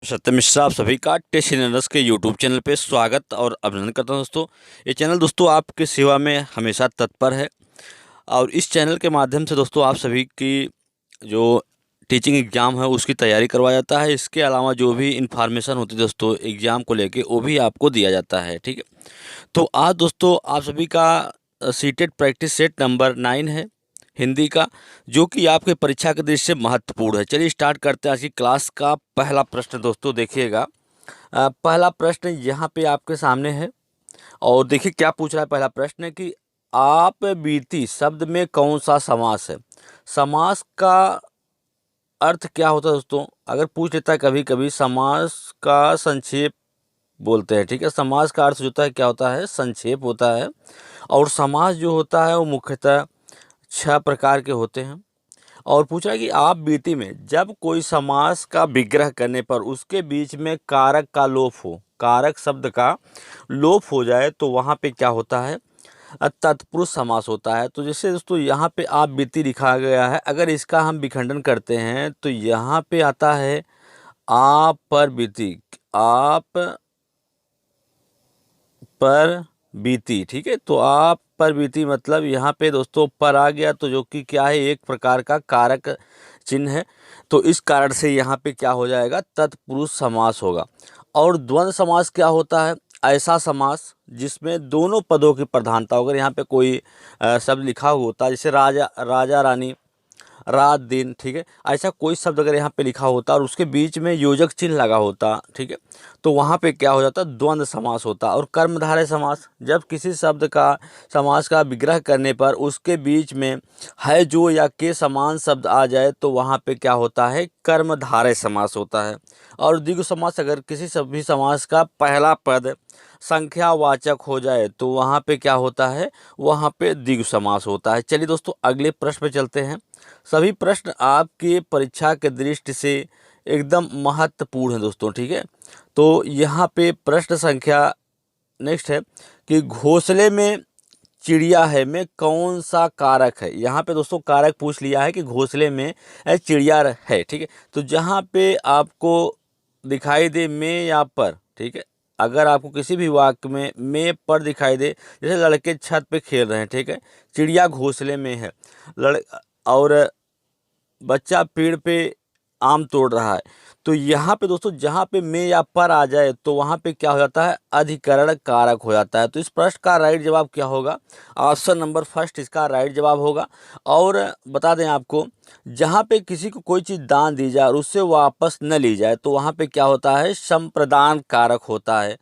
सत्य मिश्रा आप सभी का टेस्ट लर्नर्स के यूट्यूब चैनल पे स्वागत और अभिनंदन करता हूं दोस्तों। ये चैनल दोस्तों आपकी सेवा में हमेशा तत्पर है और इस चैनल के माध्यम से दोस्तों आप सभी की जो टीचिंग एग्ज़ाम है उसकी तैयारी करवाया जाता है। इसके अलावा जो भी इंफॉर्मेशन होती है दोस्तों एग्ज़ाम को लेके वो भी आपको दिया जाता है। ठीक है, तो आज दोस्तों आप सभी का सीटेट प्रैक्टिस सेट नंबर 9 है हिंदी का, जो कि आपके परीक्षा के दृष्टि से महत्वपूर्ण है। चलिए स्टार्ट करते हैं आज की क्लास का पहला प्रश्न। दोस्तों देखिएगा, पहला प्रश्न यहाँ पे आपके सामने है और देखिए क्या पूछ रहा है। पहला प्रश्न है कि आप बीती शब्द में कौन सा समास है। समास का अर्थ क्या होता है दोस्तों, अगर पूछ लेता है कभी कभी, समास का संक्षेप बोलते हैं। ठीक है, समास का अर्थ जो होता है क्या होता है, संक्षेप होता है। और समास जो होता है वो मुख्यतः 6 प्रकार के होते हैं। और पूछा है कि आप बीती में जब कोई समास का विग्रह करने पर उसके बीच में कारक का लोप हो, कारक शब्द का लोप हो जाए तो वहाँ पे क्या होता है, तत्पुरुष समास होता है। तो जैसे दोस्तों यहाँ पे आप बीती लिखा गया है, अगर इसका हम विखंडन करते हैं तो यहाँ पे आता है आप पर बीती, आप पर बीती। ठीक है, तो आप पर बीती मतलब यहाँ पे दोस्तों पर आ गया, तो जो कि क्या है, एक प्रकार का कारक चिन्ह है। तो इस कारण से यहाँ पे क्या हो जाएगा, तत्पुरुष समास होगा। और द्वंद्व समास क्या होता है, ऐसा समास जिसमें दोनों पदों की प्रधानता हो। अगर यहाँ पे कोई शब्द लिखा हुआ होता है, जैसे राजा, राजा रानी, रात दिन, ठीक है, ऐसा कोई शब्द अगर यहाँ पे लिखा होता और उसके बीच में योजक चिन्ह लगा होता, ठीक है, तो वहाँ पे क्या हो जाता, द्वंद्व समास होता। और कर्मधारय समास, जब किसी शब्द का समास का विग्रह करने पर उसके बीच में है जो या के समान शब्द आ जाए तो वहाँ पे क्या होता है, कर्मधारय समास होता है। और द्विगु समास, अगर किसी सभी समास का पहला पद संख्यावाचक हो जाए तो वहाँ पे क्या होता है, वहाँ पे द्विगु समास होता है। चलिए दोस्तों अगले प्रश्न पे चलते हैं। सभी प्रश्न आपके परीक्षा के दृष्टि से एकदम महत्वपूर्ण है दोस्तों। ठीक है, तो यहाँ पे प्रश्न संख्या नेक्स्ट है कि घोंसले में चिड़िया है में कौन सा कारक है। यहाँ पे दोस्तों कारक पूछ लिया है कि घोंसले में चिड़िया है। ठीक है, तो जहाँ पे आपको दिखाई दे में या पर, ठीक है, अगर आपको किसी भी वाक्य में पर दिखाई दे, जैसे लड़के छत पे खेल रहे हैं, ठीक है, चिड़िया घोंसले में है, लड़ और बच्चा पेड़ पे आम तोड़ रहा है, तो यहाँ पे दोस्तों जहाँ पे में या पर आ जाए तो वहाँ पे क्या हो जाता है, अधिकरण कारक हो जाता है। तो इस प्रश्न का राइट जवाब क्या होगा, ऑप्शन नंबर फर्स्ट इसका राइट जवाब होगा। और बता दें आपको, जहाँ पे किसी को कोई चीज़ दान दी जाए और उससे वापस न ली जाए तो वहाँ पे क्या होता है, संप्रदान कारक होता है।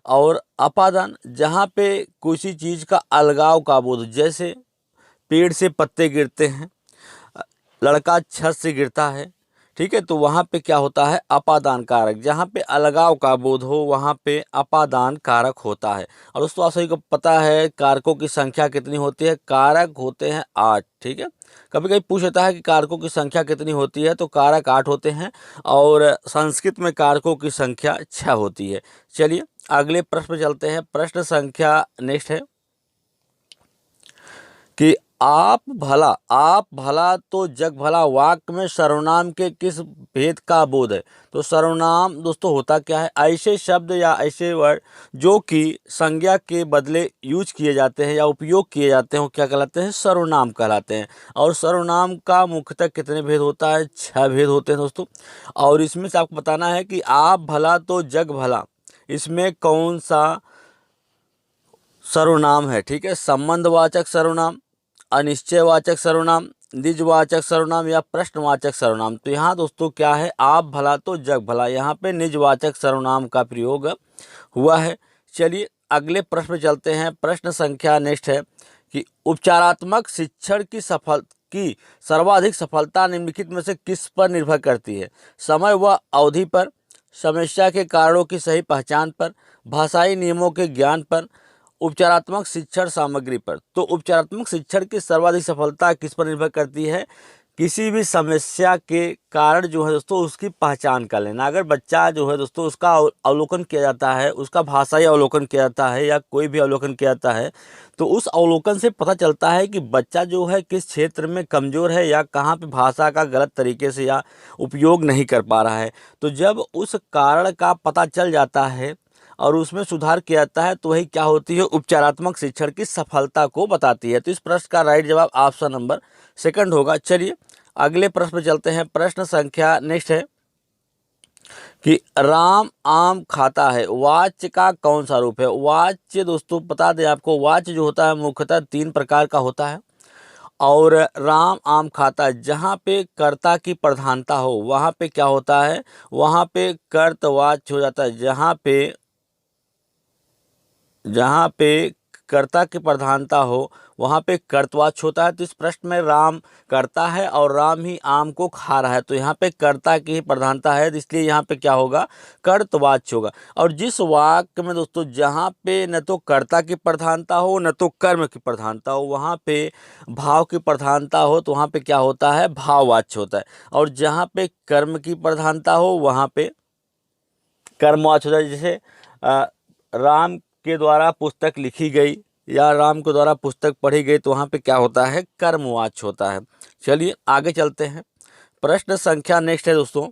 और अपादान, जहाँ पे किसी चीज़ का अलगाव का बोध, जैसे पेड़ से पत्ते गिरते हैं, लड़का छत से गिरता है, ठीक है, तो वहाँ पे क्या होता है, अपादान कारक। जहाँ पे अलगाव का बोध हो वहाँ पे अपादान कारक होता है। और दोस्तों आप सभी को पता है कारकों की संख्या कितनी होती है, कारक होते हैं 8। ठीक है, कभी कभी पूछ लेता है कि कारकों की संख्या कितनी होती है, तो कारक 8 होते हैं और संस्कृत में कारकों की संख्या 6 होती है। चलिए अगले प्रश्न पे चलते हैं। प्रश्न संख्या नेक्स्ट है कि आप भला तो जग भला वाक्य में सर्वनाम के किस भेद का बोध है। तो सर्वनाम दोस्तों होता क्या है, ऐसे शब्द या ऐसे वर्ड जो कि संज्ञा के बदले यूज किए जाते हैं या उपयोग किए जाते हैं, वो क्या कहलाते हैं, सर्वनाम कहलाते हैं। और सर्वनाम का मुख्यतः कितने भेद होता है, 6 भेद होते हैं दोस्तों। और इसमें से आपको बताना है कि आप भला तो जग भला, इसमें कौन सा सर्वनाम है। ठीक है, संबंधवाचक सर्वनाम, अनिश्चयवाचक सर्वनाम, निजवाचक सर्वनाम या प्रश्नवाचक सर्वनाम। तो यहाँ दोस्तों क्या है, आप भला तो जग भला, यहाँ पे निजवाचक सर्वनाम का प्रयोग हुआ है। चलिए अगले प्रश्न पे चलते हैं। प्रश्न संख्या नेक्स्ट है कि उपचारात्मक शिक्षण की सर्वाधिक सफलता निम्नलिखित में से किस पर निर्भर करती है। समय व अवधि पर, समस्या के कारणों की सही पहचान पर, भाषाई नियमों के ज्ञान पर, उपचारात्मक शिक्षण सामग्री पर। तो उपचारात्मक शिक्षण की सर्वाधिक सफलता किस पर निर्भर करती है, किसी भी समस्या के कारण जो है दोस्तों उसकी पहचान कर लेना। अगर बच्चा जो है दोस्तों उसका अवलोकन किया जाता है, उसका भाषाई अवलोकन किया जाता है या कोई भी अवलोकन किया जाता है, तो उस अवलोकन से पता चलता है कि बच्चा जो है किस क्षेत्र में कमज़ोर है या कहाँ पे भाषा का गलत तरीके से या उपयोग नहीं कर पा रहा है। तो जब उस कारण का पता चल जाता है और उसमें सुधार किया जाता है तो वही क्या होती है, उपचारात्मक शिक्षण की सफलता को बताती है। तो इस प्रश्न का राइट जवाब ऑप्शन नंबर सेकंड होगा। चलिए अगले प्रश्न पे चलते हैं। प्रश्न संख्या नेक्स्ट है कि राम आम खाता है, वाच्य का कौन सा रूप है। वाच्य दोस्तों बता दें आपको, वाच्य जो होता है मुख्यतः 3 प्रकार का होता है। और राम आम खाता है, जहाँ पे कर्ता की प्रधानता हो वहाँ पे क्या होता है, वहाँ पे कर्तवाच्य हो जाता है। जहाँ पे कर्ता की प्रधानता हो वहाँ पे कर्तवाच्य होता है। तो इस प्रश्न में राम कर्ता है और राम ही आम को खा रहा है, तो यहाँ पे कर्ता की ही प्रधानता है, इसलिए यहाँ पे क्या होगा, कर्तवाच्य होगा। और जिस वाक्य में दोस्तों जहाँ पे न तो कर्ता की प्रधानता हो न तो कर्म की प्रधानता हो, वहाँ पे भाव की प्रधानता हो तो वहाँ पे क्या होता है, भाववाच्य होता है। और जहाँ पे कर्म की प्रधानता हो वहाँ पे कर्मवाच्य होता है। जैसे राम के द्वारा पुस्तक लिखी गई या राम के द्वारा पुस्तक पढ़ी गई, तो वहाँ पे क्या होता है, कर्मवाच्य होता है। चलिए आगे चलते हैं। प्रश्न संख्या नेक्स्ट है दोस्तों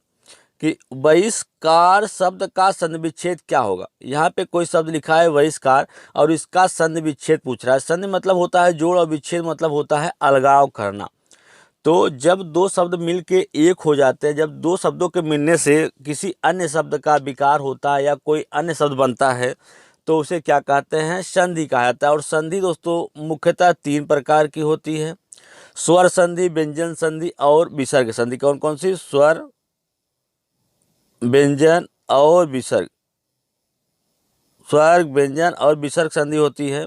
कि बहिष्कार शब्द का संधि विच्छेद क्या होगा। यहाँ पे कोई शब्द लिखा है बहिष्कार और इसका संधि विच्छेद पूछ रहा है। संधि मतलब होता है जोड़ और विच्छेद मतलब होता है अलगाव करना। तो जब दो शब्द मिल के एक हो जाते हैं, जब दो शब्दों के मिलने से किसी अन्य शब्द का विकार होता है या कोई अन्य शब्द बनता है तो उसे क्या कहते हैं, संधि कहा जाता है। और संधि दोस्तों मुख्यतः 3 प्रकार की होती है, स्वर संधि, व्यंजन संधि और विसर्ग संधि। कौन कौन सी, स्वर, व्यंजन और विसर्ग, स्वर, व्यंजन और विसर्ग संधि होती है।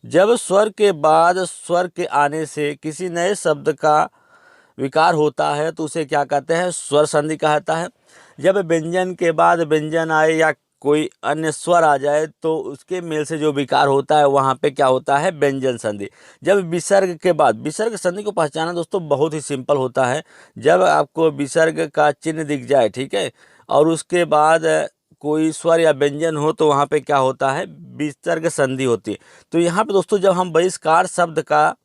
जब स्वर के बाद स्वर के आने से किसी नए शब्द का विकार होता है तो उसे क्या कहते हैं, स्वर संधि कहा जाता है। जब व्यंजन के बाद व्यंजन आए या कोई अन्य स्वर आ जाए तो उसके मेल से जो विकार होता है वहाँ पे क्या होता है, व्यंजन संधि। जब विसर्ग के बाद, विसर्ग संधि को पहचानना दोस्तों बहुत ही सिंपल होता है। जब आपको विसर्ग का चिन्ह दिख जाए, ठीक है, और उसके बाद कोई स्वर या व्यंजन हो तो वहाँ पे क्या होता है, विसर्ग संधि होती है। तो यहाँ पे दोस्तों जब हम बहिष्कार शब्द का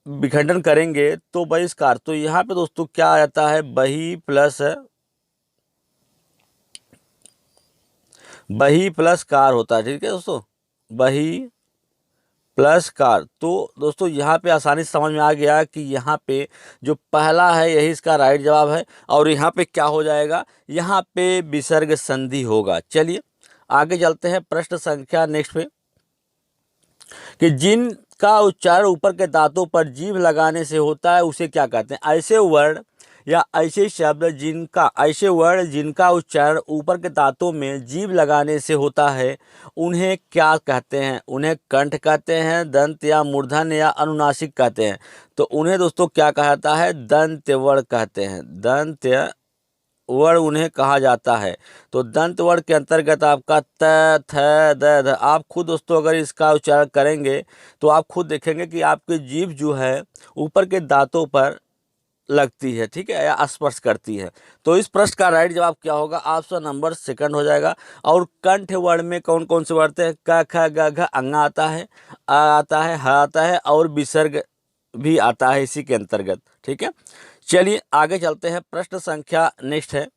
विखंडन करेंगे तो बहिष्कार, तो यहाँ पे दोस्तों क्या आ जाता है, बही प्लस कार होता है। ठीक है दोस्तों, बही प्लस कार। तो दोस्तों यहाँ पे आसानी से समझ में आ गया कि यहाँ पे जो पहला है यही इसका राइट जवाब है। और यहाँ पे क्या हो जाएगा, यहाँ पे विसर्ग संधि होगा। चलिए आगे चलते हैं। प्रश्न संख्या नेक्स्ट पे कि जिनका उच्चारण ऊपर के दांतों पर जीभ लगाने से होता है उसे क्या कहते हैं। ऐसे वर्ण या ऐसे शब्द जिनका उच्चारण ऊपर के दांतों में जीभ लगाने से होता है उन्हें क्या कहते हैं। उन्हें कंठ कहते हैं, दंत या मूर्धन्य या अनुनासिक कहते हैं। तो उन्हें दोस्तों क्या कहा जाता है, दंत वर्ण कहते हैं, दंत वर्ण उन्हें कहा जाता है। तो दंत वर्ण के अंतर्गत आपका त, थ, द, ध। आप खुद दोस्तों अगर इसका उच्चारण करेंगे तो आप खुद देखेंगे कि आपकी जीभ जो है ऊपर के दांतों पर लगती है, ठीक है, या स्पर्श करती है। तो इस प्रश्न का राइट जवाब क्या होगा, ऑप्शन नंबर सेकंड हो जाएगा। और कंठ वर्ण में कौन कौन से वर्ण हैं, क, ख, ग, घ, अंगा आता है, आ आता है, ह आता है और विसर्ग भी आता है इसी के अंतर्गत। ठीक है, चलिए आगे चलते हैं। प्रश्न संख्या नेक्स्ट है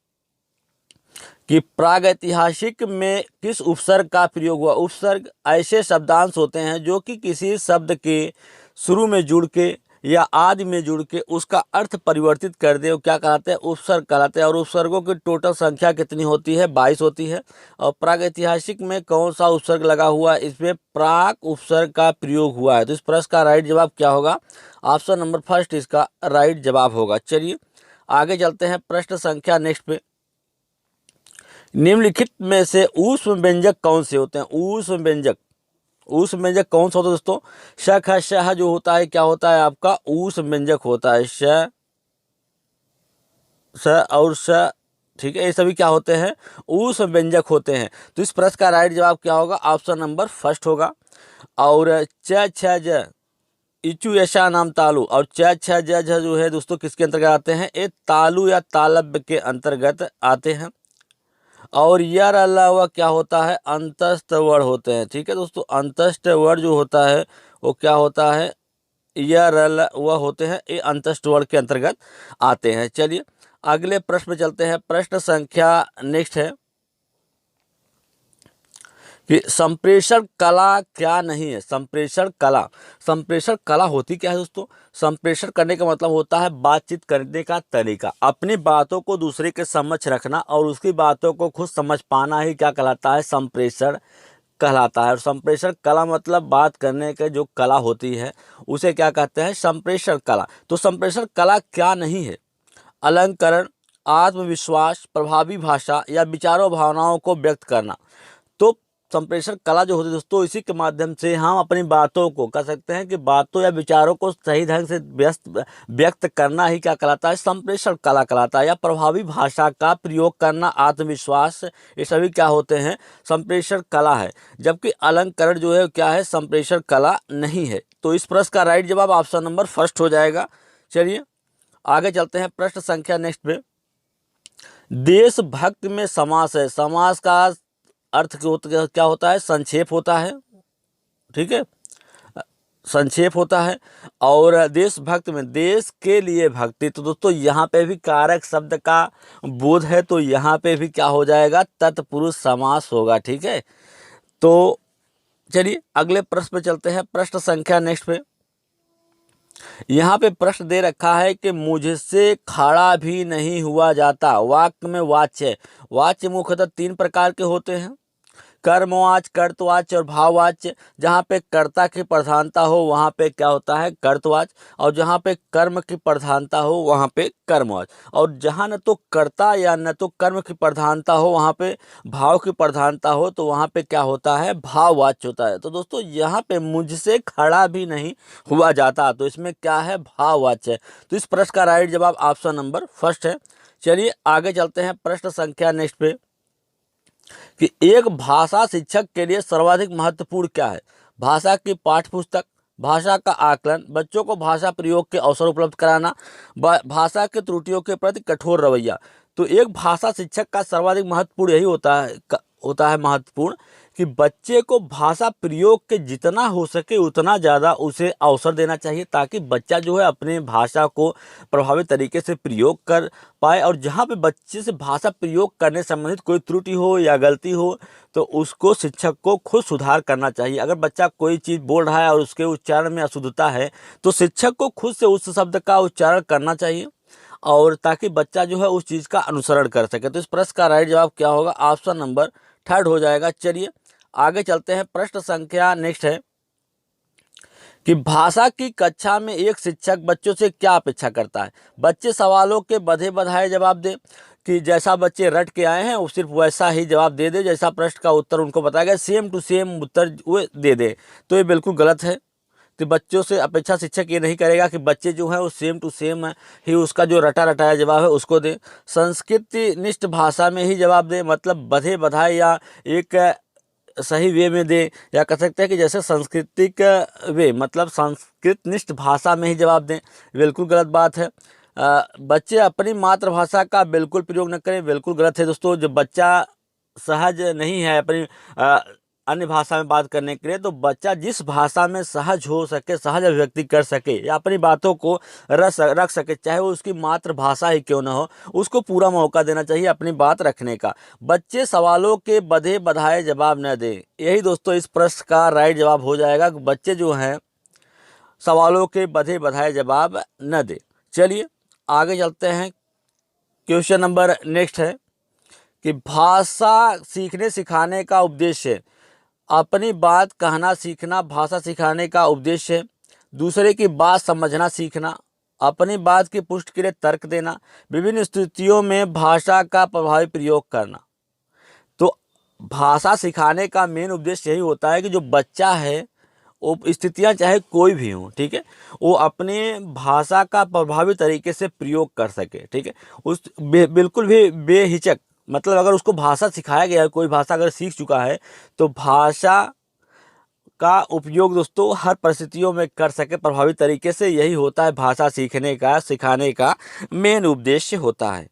कि प्रागैतिहासिक में किस उपसर्ग का प्रयोग हुआ। उपसर्ग ऐसे शब्दांश होते हैं जो कि किसी शब्द के शुरू में जुड़ के या आदि में जुड़ के उसका अर्थ परिवर्तित कर दे, वो क्या कहलाते हैं, उपसर्ग कहलाते हैं। और उपसर्गों की टोटल संख्या कितनी होती है, 22 होती है। और प्रागैतिहासिक में कौन सा उपसर्ग लगा हुआ है, इसमें प्राक उपसर्ग का प्रयोग हुआ है। तो इस प्रश्न का राइट जवाब क्या होगा, ऑप्शन नंबर फर्स्ट इसका राइट जवाब होगा। चलिए आगे चलते हैं। प्रश्न संख्या नेक्स्ट पे निम्नलिखित में से ऊष्म व्यंजक कौन से होते हैं। ऊष्म व्यंजक कौन सा होता है दोस्तों, श, ख, श जो होता है क्या होता है आपका, ऊष्म व्यंजक होता है। श, स और श, ठीक है, ये सभी क्या होते हैं, ऊष्म व्यंजक होते हैं। तो इस प्रश्न का राइट जवाब क्या होगा, ऑप्शन नंबर फर्स्ट होगा। और च, छ, ज इचू यशा नाम तालु और च छ ज झ जो है दोस्तों किसके अंतर्गत आते हैं, ये तालु या तालब्य के अंतर्गत आते हैं। और यर अल्लाह हुआ क्या होता है, अंतस्थ वर्ण होते हैं। ठीक है दोस्तों, अंतस्थ वर्ण जो होता है वो क्या होता है, यर अल्लाह हुआ होते हैं, ये अंतस्थ वर्ण के अंतर्गत आते हैं। चलिए अगले प्रश्न पे चलते हैं। प्रश्न संख्या नेक्स्ट है कि संप्रेषण कला क्या नहीं है। संप्रेषण कला, संप्रेषण कला होती क्या है दोस्तों, संप्रेषण करने का मतलब होता है बातचीत करने का तरीका, अपनी बातों को दूसरे के समक्ष रखना और उसकी बातों को खुद समझ पाना ही क्या कहलाता है, संप्रेषण कहलाता है। और संप्रेषण कला मतलब बात करने के जो कला होती है उसे क्या कहते हैं, संप्रेषण कला। तो संप्रेषण कला क्या नहीं है, अलंकरण, आत्मविश्वास, प्रभावी भाषा या विचारों भावनाओं को व्यक्त करना। तो संप्रेषण कला जो होती है दोस्तों, इसी के माध्यम से हम अपनी बातों को कह सकते हैं कि बातों या विचारों को सही ढंग से व्यक्त करना ही क्या कहलाता है, संप्रेषण कला कहलाता है। या प्रभावी भाषा का प्रयोग करना, आत्मविश्वास, ये सभी क्या होते हैं, संप्रेषण कला है। जबकि अलंकरण जो है क्या है, संप्रेषण कला नहीं है। तो इस प्रश्न का राइट जवाब ऑप्शन नंबर फर्स्ट हो जाएगा। चलिए आगे चलते हैं प्रश्न संख्या नेक्स्ट पे। देशभक्त में समास है, समास का अर्थ क्या होता है, संक्षेप होता है। ठीक है, संक्षेप होता है। और देशभक्त में देश के लिए भक्ति, तो दोस्तों यहाँ पे भी कारक शब्द का बोध है, तो यहाँ पे भी क्या हो जाएगा, तत्पुरुष समास होगा। ठीक है, तो चलिए अगले प्रश्न पे चलते हैं। प्रश्न संख्या नेक्स्ट पे यहाँ पे प्रश्न दे रखा है कि मुझसे खड़ा भी नहीं हुआ जाता। वाक्य में वाच्य, वाच्य मुख्यतः तीन प्रकार के होते हैं, कर्मवाच्य, कर्तवाच्य और भाववाच्य। जहाँ पे कर्ता की प्रधानता हो वहाँ पे क्या होता है, कर्तवाच्य, और जहाँ पे कर्म की प्रधानता हो वहाँ पे कर्मवाच्य। और जहाँ न तो कर्ता या न तो कर्म की प्रधानता हो वहाँ पे भाव की प्रधानता हो तो वहाँ पे क्या होता है, भाववाच्य होता है। तो दोस्तों यहाँ पे मुझसे खड़ा भी नहीं हुआ जाता, तो इसमें क्या है, भाववाच्य है। तो इस प्रश्न का राइट जवाब ऑप्शन नंबर फर्स्ट है। चलिए आगे चलते हैं प्रश्न संख्या नेक्स्ट पे कि एक भाषा शिक्षक के लिए सर्वाधिक महत्वपूर्ण क्या है। भाषा की पाठ्यपुस्तक, भाषा का आकलन, बच्चों को भाषा प्रयोग के अवसर उपलब्ध कराना, भाषा के त्रुटियों के प्रति कठोर रवैया। तो एक भाषा शिक्षक का सर्वाधिक महत्वपूर्ण यही होता है महत्वपूर्ण कि बच्चे को भाषा प्रयोग के जितना हो सके उतना ज़्यादा उसे अवसर देना चाहिए, ताकि बच्चा जो है अपने भाषा को प्रभावी तरीके से प्रयोग कर पाए। और जहाँ पे बच्चे से भाषा प्रयोग करने संबंधित कोई त्रुटि हो या गलती हो तो उसको शिक्षक को खुद सुधार करना चाहिए। अगर बच्चा कोई चीज़ बोल रहा है और उसके उच्चारण में अशुद्धता है तो शिक्षक को खुद से उस शब्द का उच्चारण करना चाहिए, और ताकि बच्चा जो है उस चीज़ का अनुसरण कर सके। तो इस प्रश्न का राइट जवाब क्या होगा, ऑप्शन नंबर थर्ड हो जाएगा। चलिए आगे चलते हैं। प्रश्न संख्या नेक्स्ट है कि भाषा की कक्षा में एक शिक्षक बच्चों से क्या अपेक्षा करता है। बच्चे सवालों के बधे बधाए जवाब दे, कि जैसा बच्चे रट के आए हैं वो सिर्फ वैसा ही जवाब दे दे, जैसा प्रश्न का उत्तर उनको बताया गया सेम टू सेम उत्तर वो दे दे। तो ये बिल्कुल गलत है। तो बच्चों से अपेक्षा शिक्षक ये नहीं करेगा कि बच्चे जो है वो सेम टू सेम ही उसका जो रटा रटाया जवाब है उसको दे। संस्कृति निष्ठ भाषा में ही जवाब दे, मतलब बधे बधाए या एक सही वे में दे, या कह सकते हैं कि जैसे सांस्कृतिक वे मतलब संस्कृत निष्ठ भाषा में ही जवाब दें, बिल्कुल गलत बात है। बच्चे अपनी मातृभाषा का बिल्कुल प्रयोग न करें, बिल्कुल गलत है दोस्तों। जब बच्चा सहज नहीं है अपनी अन्य भाषा में बात करने के लिए, तो बच्चा जिस भाषा में सहज हो सके, सहज अभिव्यक्ति कर सके या अपनी बातों को रख सके, चाहे वो उसकी मातृभाषा ही क्यों ना हो, उसको पूरा मौका देना चाहिए अपनी बात रखने का। बच्चे सवालों के बधे बधाए जवाब न दें, यही दोस्तों इस प्रश्न का राइट जवाब हो जाएगा। बच्चे जो हैं सवालों के बधे बधाए जवाब न दें। चलिए आगे चलते हैं। क्वेश्चन नंबर नेक्स्ट है कि भाषा सीखने सिखाने का उद्देश्य, अपनी बात कहना सीखना भाषा सिखाने का उद्देश्य है। दूसरे की बात समझना सीखना, अपनी बात की पुष्टि के लिए तर्क देना, विभिन्न स्थितियों में भाषा का प्रभावी प्रयोग करना। तो भाषा सिखाने का मेन उद्देश्य यही होता है कि जो बच्चा है वो स्थितियाँ चाहे कोई भी हो, ठीक है, वो अपने भाषा का प्रभावी तरीके से प्रयोग कर सके। ठीक है, बिल्कुल भी बेहिचक, मतलब अगर उसको भाषा सिखाया गया है, कोई भाषा अगर सीख चुका है तो भाषा का उपयोग दोस्तों हर परिस्थितियों में कर सके प्रभावी तरीके से, यही होता है भाषा सीखने का, सिखाने का मेन उद्देश्य होता है।